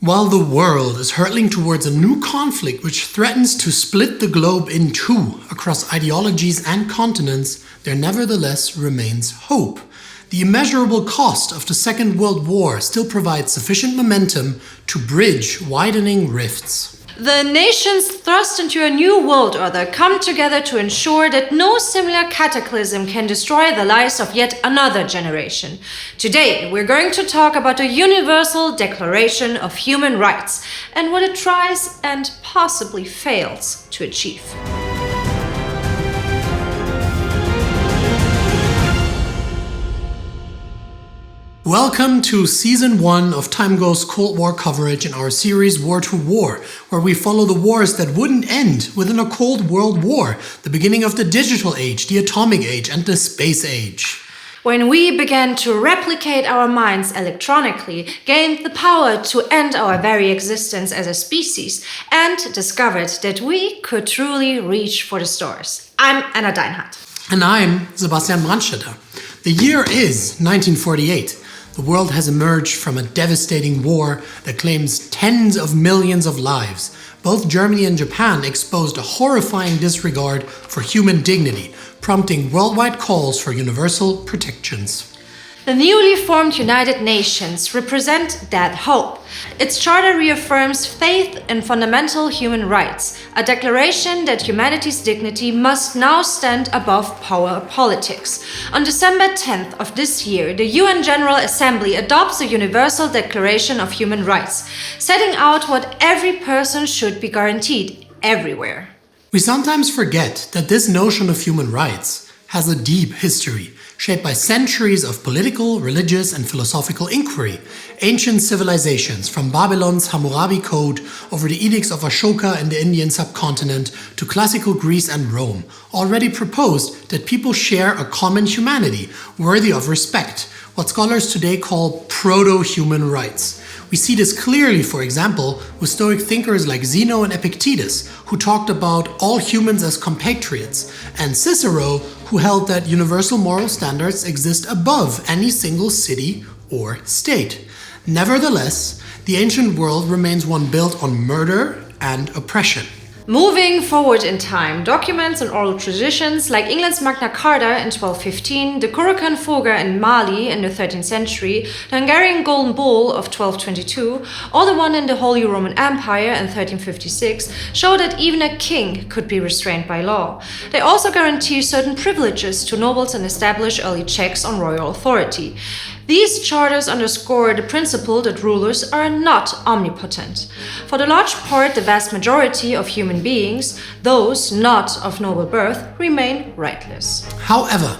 While the world is hurtling towards a new conflict which threatens to split the globe in two across ideologies and continents, there nevertheless remains hope. The immeasurable cost of the Second World War still provides sufficient momentum to bridge widening rifts. The nations thrust into a new world order come together to ensure that no similar cataclysm can destroy the lives of yet another generation. Today, we're going to talk about the Universal Declaration of Human Rights and what it tries and possibly fails to achieve. Welcome to Season 1 of TimeGhost Cold War coverage in our series War to War, where we follow the wars that wouldn't end within a Cold World War, the beginning of the digital age, the atomic age, and the space age. When we began to replicate our minds electronically, gained the power to end our very existence as a species, and discovered that we could truly reach for the stars. I'm Anna Deinhard. And I'm Sebastian Brandstetter. The year is 1948. The world has emerged from a devastating war that claims tens of millions of lives. Both Germany and Japan exposed a horrifying disregard for human dignity, prompting worldwide calls for universal protections. The newly formed United Nations represent that hope. Its charter reaffirms faith in fundamental human rights, a declaration that humanity's dignity must now stand above power politics. On December 10th of this year, the UN General Assembly adopts the Universal Declaration of Human Rights, setting out what every person should be guaranteed everywhere. We sometimes forget that this notion of human rights has a deep history, shaped by centuries of political, religious, and philosophical inquiry. Ancient civilizations, from Babylon's Hammurabi Code over the edicts of Ashoka in the Indian subcontinent to classical Greece and Rome, already proposed that people share a common humanity worthy of respect, what scholars today call proto-human rights. We see this clearly, for example, with Stoic thinkers like Zeno and Epictetus, who talked about all humans as compatriots, and Cicero, who held that universal moral standards exist above any single city or state. Nevertheless, the ancient world remains one built on murder and oppression. Moving forward in time, documents and oral traditions like England's Magna Carta in 1215, the Korakuen Phoga in Mali in the 13th century, the Hungarian Golden Bull of 1222, or the one in the Holy Roman Empire in 1356, show that even a king could be restrained by law. They also guarantee certain privileges to nobles and establish early checks on royal authority. These charters underscore the principle that rulers are not omnipotent. For the large part, the vast majority of human beings, those not of noble birth, remain rightless. However,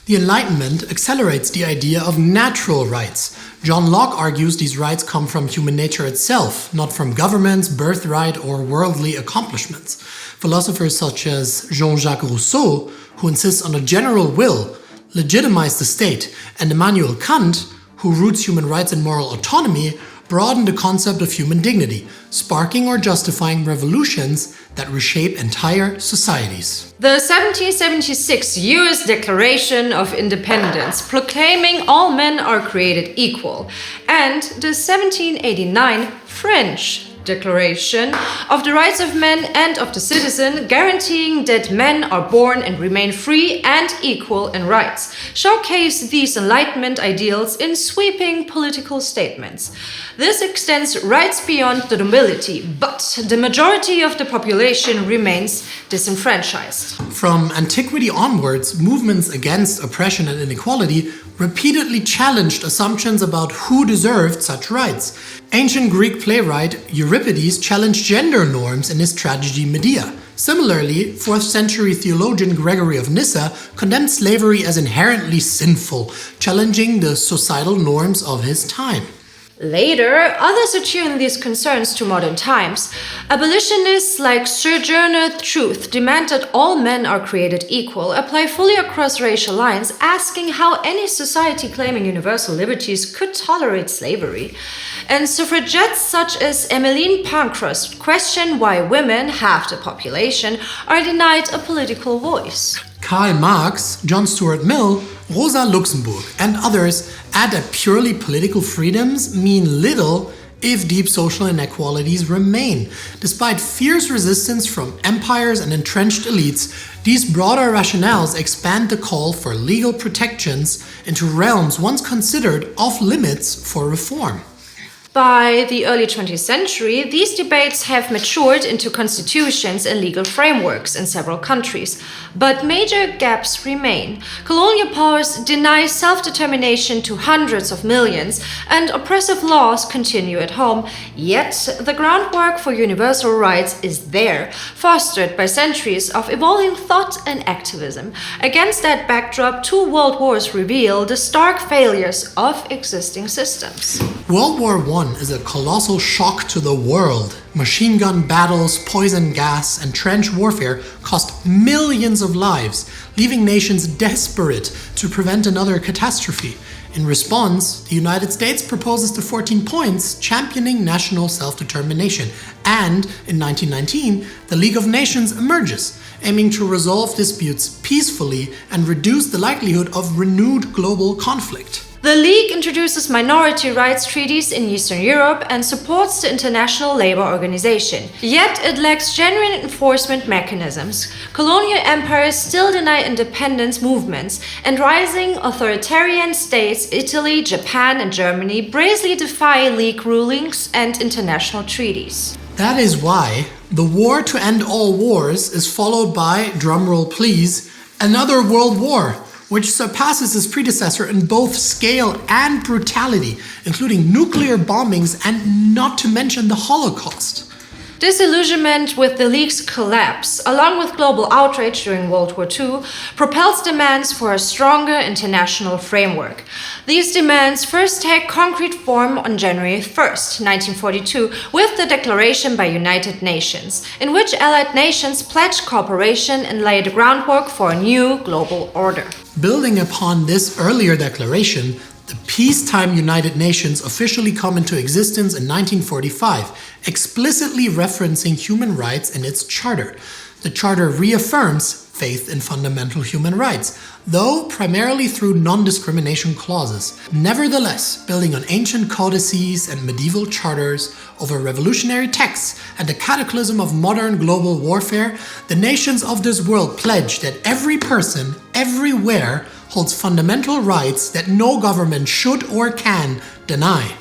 the Enlightenment accelerates the idea of natural rights. John Locke argues these rights come from human nature itself, not from governments, birthright, or worldly accomplishments. Philosophers such as Jean-Jacques Rousseau, who insists on a general will, legitimize the state, and Immanuel Kant, who roots human rights in moral autonomy, broaden the concept of human dignity, sparking or justifying revolutions that reshape entire societies. The 1776 US Declaration of Independence, proclaiming all men are created equal, and the 1789 French Declaration of the Rights of Man and of the Citizen, guaranteeing that men are born and remain free and equal in rights, showcase these Enlightenment ideals in sweeping political statements. This extends rights beyond the nobility, but the majority of the population remains disenfranchised. From antiquity onwards, movements against oppression and inequality repeatedly challenged assumptions about who deserved such rights. Ancient Greek playwright Euripides challenged gender norms in his tragedy Medea. Similarly, 4th century theologian Gregory of Nyssa condemned slavery as inherently sinful, challenging the societal norms of his time. Later, others attuned these concerns to modern times. Abolitionists like Sojourner Truth demand that all men are created equal, apply fully across racial lines, asking how any society claiming universal liberties could tolerate slavery. And suffragettes such as Emmeline Pankhurst question why women, half the population, are denied a political voice. Karl Marx, John Stuart Mill, Rosa Luxemburg, and others add that purely political freedoms mean little if deep social inequalities remain. Despite fierce resistance from empires and entrenched elites, these broader rationales expand the call for legal protections into realms once considered off-limits for reform. By the early 20th century, these debates have matured into constitutions and legal frameworks in several countries, but major gaps remain. Colonial powers deny self-determination to hundreds of millions, and oppressive laws continue at home, yet the groundwork for universal rights is there, fostered by centuries of evolving thought and activism. Against that backdrop, 2 world wars reveal the stark failures of existing systems. World War I is a colossal shock to the world. Machine gun battles, poison gas, and trench warfare cost millions of lives, leaving nations desperate to prevent another catastrophe. In response, the United States proposes the 14 points championing national self-determination, and in 1919, the League of Nations emerges, aiming to resolve disputes peacefully and reduce the likelihood of renewed global conflict. The League introduces minority rights treaties in Eastern Europe and supports the International Labour Organization. Yet it lacks genuine enforcement mechanisms. Colonial empires still deny independence movements, and rising authoritarian states, Italy, Japan, and Germany, brazenly defy League rulings and international treaties. That is why the war to end all wars is followed by, drumroll please, another world war, which surpasses its predecessor in both scale and brutality, including nuclear bombings and not to mention the Holocaust. Disillusionment with the League's collapse, along with global outrage during World War II, propels demands for a stronger international framework. These demands first take concrete form on January 1st, 1942, with the Declaration by United Nations, in which Allied nations pledged cooperation and laid the groundwork for a new global order. Building upon this earlier declaration, the peacetime United Nations officially come into existence in 1945, explicitly referencing human rights in its charter. The charter reaffirms faith in fundamental human rights, though primarily through non-discrimination clauses. Nevertheless, building on ancient codices and medieval charters over revolutionary texts and the cataclysm of modern global warfare, the nations of this world pledge that every person, everywhere, holds fundamental rights that no government should or can deny.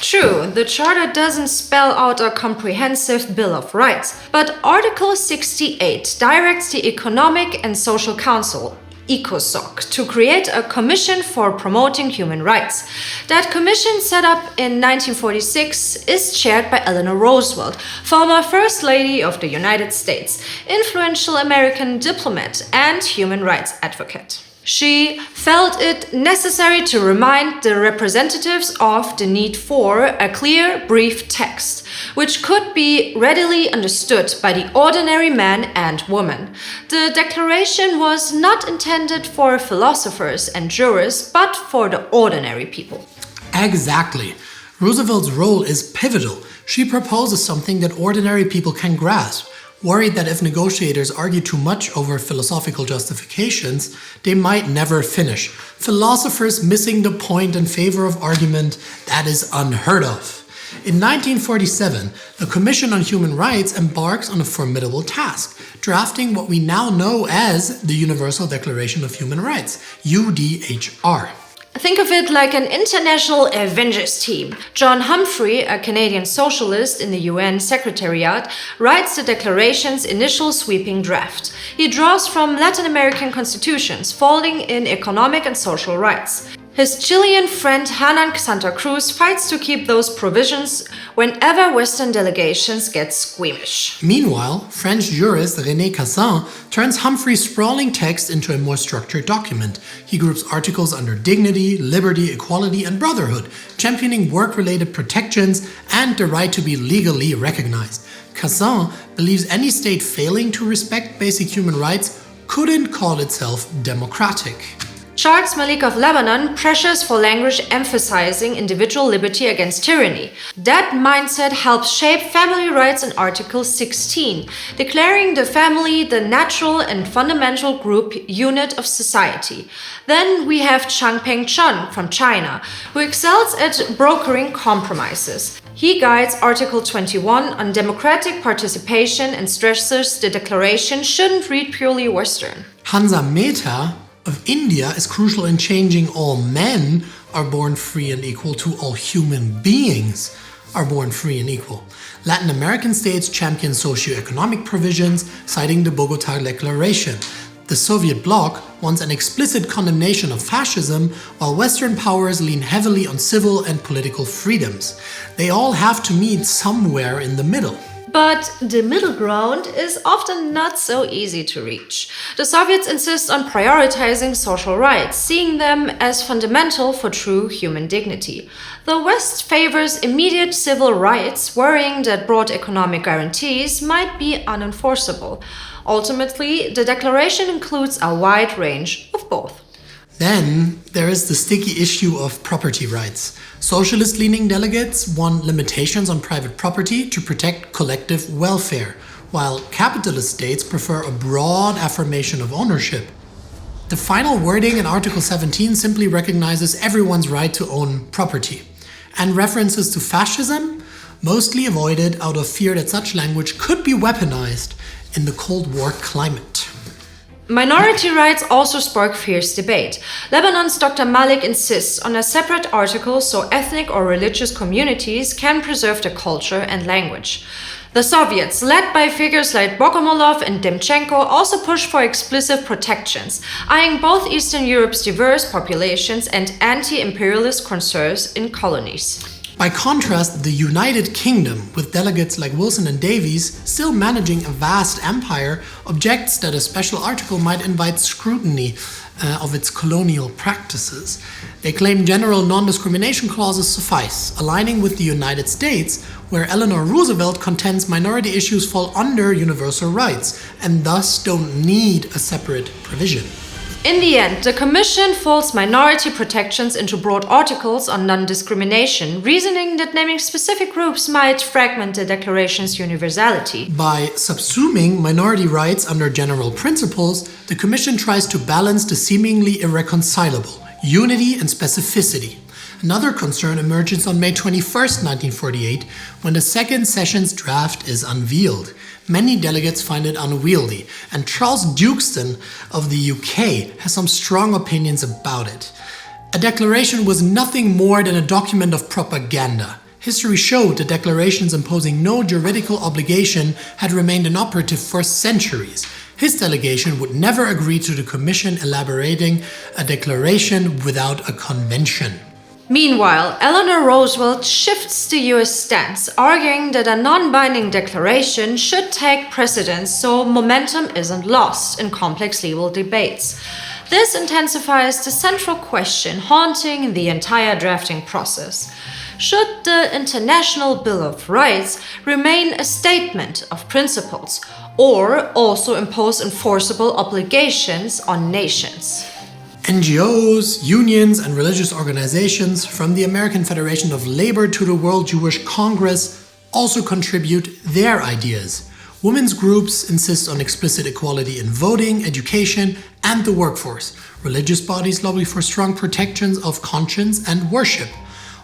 True, the Charter doesn't spell out a comprehensive Bill of Rights, but Article 68 directs the Economic and Social Council, ECOSOC, to create a commission for promoting human rights. That commission, set up in 1946, is chaired by Eleanor Roosevelt, former First Lady of the United States, influential American diplomat, and human rights advocate. She felt it necessary to remind the representatives of the need for a clear, brief text, which could be readily understood by the ordinary man and woman. The declaration was not intended for philosophers and jurists, but for the ordinary people. Exactly. Roosevelt's role is pivotal. She proposes something that ordinary people can grasp. Worried that if negotiators argue too much over philosophical justifications, they might never finish. Philosophers missing the point in favor of argument, that is unheard of. In 1947, the Commission on Human Rights embarks on a formidable task, drafting what we now know as the Universal Declaration of Human Rights, UDHR. Think of it like an international Avengers team. John Humphrey, a Canadian socialist in the UN Secretariat, writes the Declaration's initial sweeping draft. He draws from Latin American constitutions, folding in economic and social rights. His Chilean friend Hernán Santa Cruz fights to keep those provisions whenever Western delegations get squeamish. Meanwhile, French jurist René Cassin turns Humphrey's sprawling text into a more structured document. He groups articles under dignity, liberty, equality, and brotherhood, championing work-related protections and the right to be legally recognized. Cassin believes any state failing to respect basic human rights couldn't call itself democratic. Charles Malik of Lebanon pressures for language emphasizing individual liberty against tyranny. That mindset helps shape family rights in Article 16, declaring the family the natural and fundamental group unit of society. Then we have Changpeng Chun from China, who excels at brokering compromises. He guides Article 21 on democratic participation and stresses the declaration shouldn't read purely Western. Hansa Mehta of India is crucial in changing all men are born free and equal to all human beings are born free and equal. Latin American states champion socioeconomic provisions, citing the Bogota Declaration. The Soviet bloc wants an explicit condemnation of fascism, while Western powers lean heavily on civil and political freedoms. They all have to meet somewhere in the middle. But the middle ground is often not so easy to reach. The Soviets insist on prioritizing social rights, seeing them as fundamental for true human dignity. The West favors immediate civil rights, worrying that broad economic guarantees might be unenforceable. Ultimately, the declaration includes a wide range of both. Then there is the sticky issue of property rights. Socialist-leaning delegates want limitations on private property to protect collective welfare, while capitalist states prefer a broad affirmation of ownership. The final wording in Article 17 simply recognizes everyone's right to own property, and references to fascism mostly avoided out of fear that such language could be weaponized in the Cold War climate. Minority rights also spark fierce debate. Lebanon's Dr. Malik insists on a separate article so ethnic or religious communities can preserve their culture and language. The Soviets, led by figures like Bogomolov and Demchenko, also push for explicit protections, eyeing both Eastern Europe's diverse populations and anti-imperialist concerns in colonies. By contrast, the United Kingdom, with delegates like Wilson and Davies still managing a vast empire, objects that a special article might invite scrutiny of its colonial practices. They claim general non-discrimination clauses suffice, aligning with the United States, where Eleanor Roosevelt contends minority issues fall under universal rights and thus don't need a separate provision. In the end, the Commission folds minority protections into broad articles on non-discrimination, reasoning that naming specific groups might fragment the Declaration's universality. By subsuming minority rights under general principles, the Commission tries to balance the seemingly irreconcilable, unity and specificity. Another concern emerges on May 21, 1948, when the second session's draft is unveiled. Many delegates find it unwieldy, and Charles Dukeston of the UK has some strong opinions about it. A declaration was nothing more than a document of propaganda. History showed that declarations imposing no juridical obligation had remained inoperative for centuries. His delegation would never agree to the Commission elaborating a declaration without a convention. Meanwhile, Eleanor Roosevelt shifts the US stance, arguing that a non-binding declaration should take precedence so momentum isn't lost in complex legal debates. This intensifies the central question haunting the entire drafting process. Should the International Bill of Rights remain a statement of principles, or also impose enforceable obligations on nations? NGOs, unions, and religious organizations, from the American Federation of Labor to the World Jewish Congress, also contribute their ideas. Women's groups insist on explicit equality in voting, education, and the workforce. Religious bodies lobby for strong protections of conscience and worship.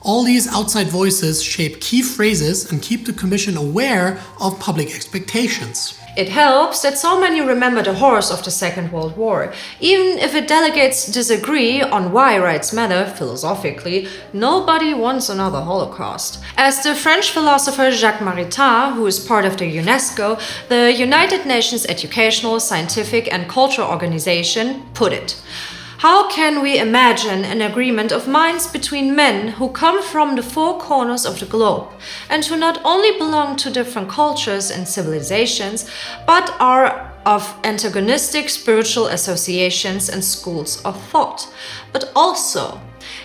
All these outside voices shape key phrases and keep the Commission aware of public expectations. It helps that so many remember the horrors of the Second World War. Even if its delegates disagree on why rights matter philosophically, nobody wants another Holocaust. As the French philosopher Jacques Maritain, who is part of the UNESCO, the United Nations Educational, Scientific and Cultural Organization, put it, how can we imagine an agreement of minds between men who come from the four corners of the globe and who not only belong to different cultures and civilizations, but are of antagonistic spiritual associations and schools of thought, but also,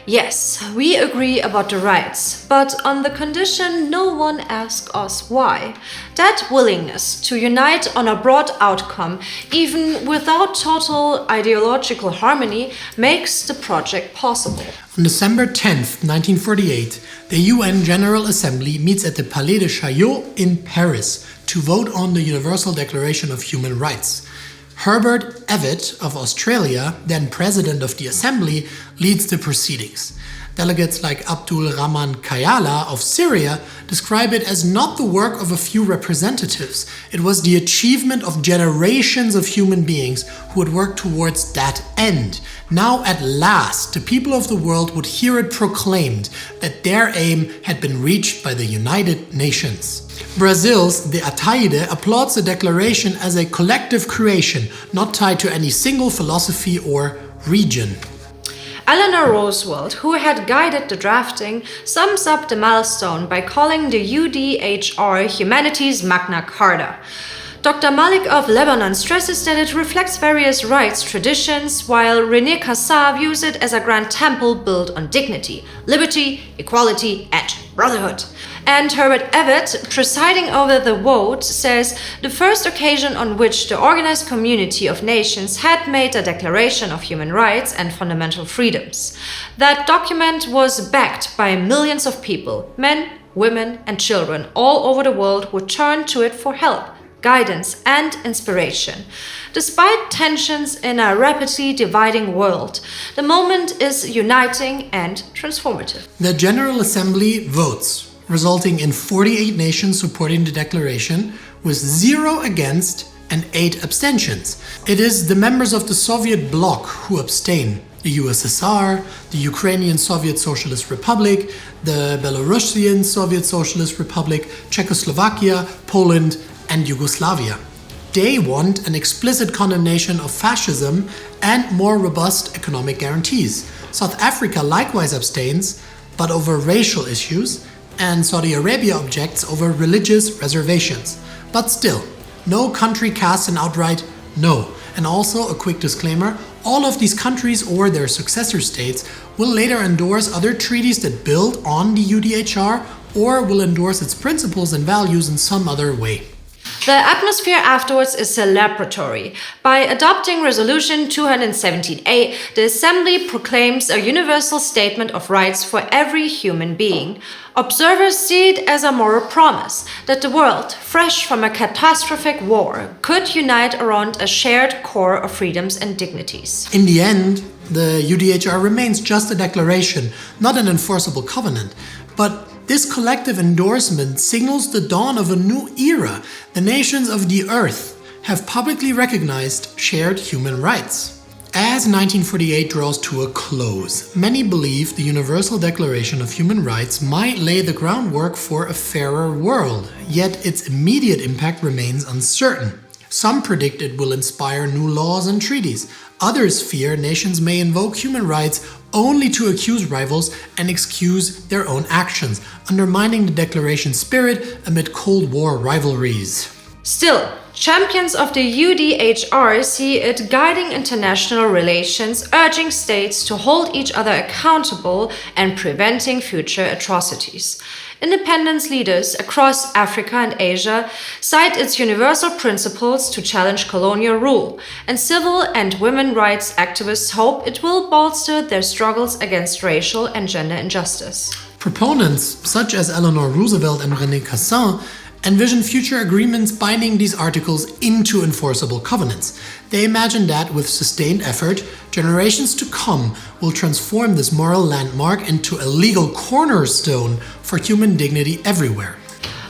yes, we agree about the rights, but on the condition no one asks us why. That willingness to unite on a broad outcome, even without total ideological harmony, makes the project possible. On December 10, 1948, the UN General Assembly meets at the Palais de Chaillot in Paris to vote on the Universal Declaration of Human Rights. Herbert Evatt of Australia, then president of the Assembly, leads the proceedings. Delegates like Abdul Rahman Kayala of Syria describe it as not the work of a few representatives. It was the achievement of generations of human beings who had worked towards that end. Now at last, the people of the world would hear it proclaimed that their aim had been reached by the United Nations. Brazil's De Ataide applauds the declaration as a collective creation, not tied to any single philosophy or region. Eleanor Roosevelt, who had guided the drafting, sums up the milestone by calling the UDHR humanity's Magna Carta. Dr. Malik of Lebanon stresses that it reflects various rights, traditions, while René Cassin views it as a grand temple built on dignity, liberty, equality, and brotherhood. And Herbert Evett, presiding over the vote, says the first occasion on which the organized community of nations had made a declaration of human rights and fundamental freedoms. That document was backed by millions of people, men, women, and children all over the world who turned to it for help, guidance, and inspiration. Despite tensions in a rapidly dividing world, the moment is uniting and transformative. The General Assembly votes, resulting in 48 nations supporting the declaration, with 0 against and 8 abstentions. It is the members of the Soviet bloc who abstain. The USSR, the Ukrainian Soviet Socialist Republic, the Belarusian Soviet Socialist Republic, Czechoslovakia, Poland, and Yugoslavia. They want an explicit condemnation of fascism and more robust economic guarantees. South Africa likewise abstains, but over racial issues, and Saudi Arabia objects over religious reservations. But still, no country casts an outright no. And also, a quick disclaimer, all of these countries or their successor states will later endorse other treaties that build on the UDHR or will endorse its principles and values in some other way. The atmosphere afterwards is celebratory. By adopting Resolution 217A, the Assembly proclaims a universal statement of rights for every human being. Observers see it as a moral promise that the world, fresh from a catastrophic war, could unite around a shared core of freedoms and dignities. In the end, the UDHR remains just a declaration, not an enforceable covenant. But this collective endorsement signals the dawn of a new era. The nations of the earth have publicly recognized shared human rights. As 1948 draws to a close, many believe the Universal Declaration of Human Rights might lay the groundwork for a fairer world, yet its immediate impact remains uncertain. Some predict it will inspire new laws and treaties. Others fear nations may invoke human rights only to accuse rivals and excuse their own actions, undermining the declaration's spirit amid Cold War rivalries. Still, champions of the UDHR see it guiding international relations, urging states to hold each other accountable and preventing future atrocities. Independence leaders across Africa and Asia cite its universal principles to challenge colonial rule, and civil and women's rights activists hope it will bolster their struggles against racial and gender injustice. Proponents, such as Eleanor Roosevelt and René Cassin, envision future agreements binding these articles into enforceable covenants. They imagine that, with sustained effort, generations to come will transform this moral landmark into a legal cornerstone for human dignity everywhere.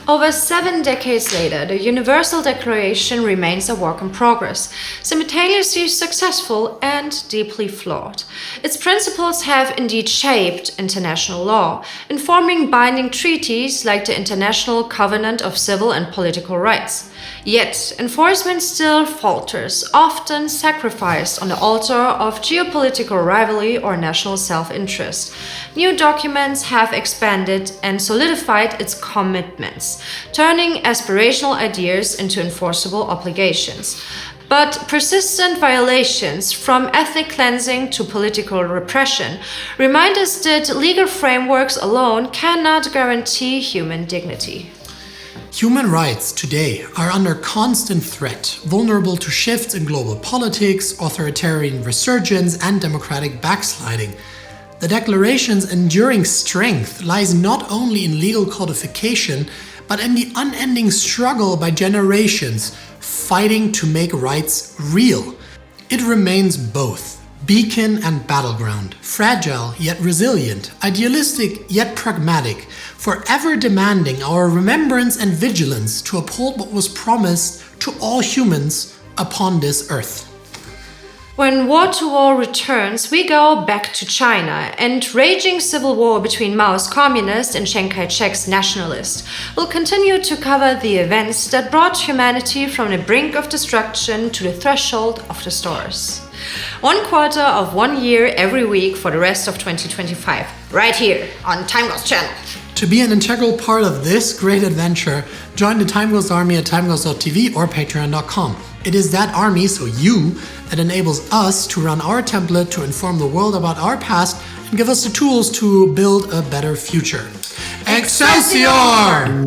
Over 7 decades later, the Universal Declaration remains a work in progress, simultaneously successful and deeply flawed. Its principles have indeed shaped international law, informing binding treaties like the International Covenant of Civil and Political Rights. Yet, enforcement still falters, often sacrificed on the altar of geopolitical rivalry or national self-interest. New documents have expanded and solidified its commitments, turning aspirational ideas into enforceable obligations. But persistent violations, from ethnic cleansing to political repression, remind us that legal frameworks alone cannot guarantee human dignity. Human rights today are under constant threat, vulnerable to shifts in global politics, authoritarian resurgence, and democratic backsliding. The Declaration's enduring strength lies not only in legal codification, but in the unending struggle by generations fighting to make rights real. It remains both, beacon and battleground, fragile yet resilient, idealistic yet pragmatic, forever demanding our remembrance and vigilance to uphold what was promised to all humans upon this earth. When war to war returns, we go back to China, and raging civil war between Mao's communist and Chiang Kai-shek's nationalist will continue to cover the events that brought humanity from the brink of destruction to the threshold of the stars. 1/4 of 1 year every week for the rest of 2025, right here on TimeGhost channel. To be an integral part of this great adventure, join the TimeGhost Army at timeghost.tv or patreon.com. It is that army, so you, that enables us to run our template to inform the world about our past and give us the tools to build a better future. Excelsior!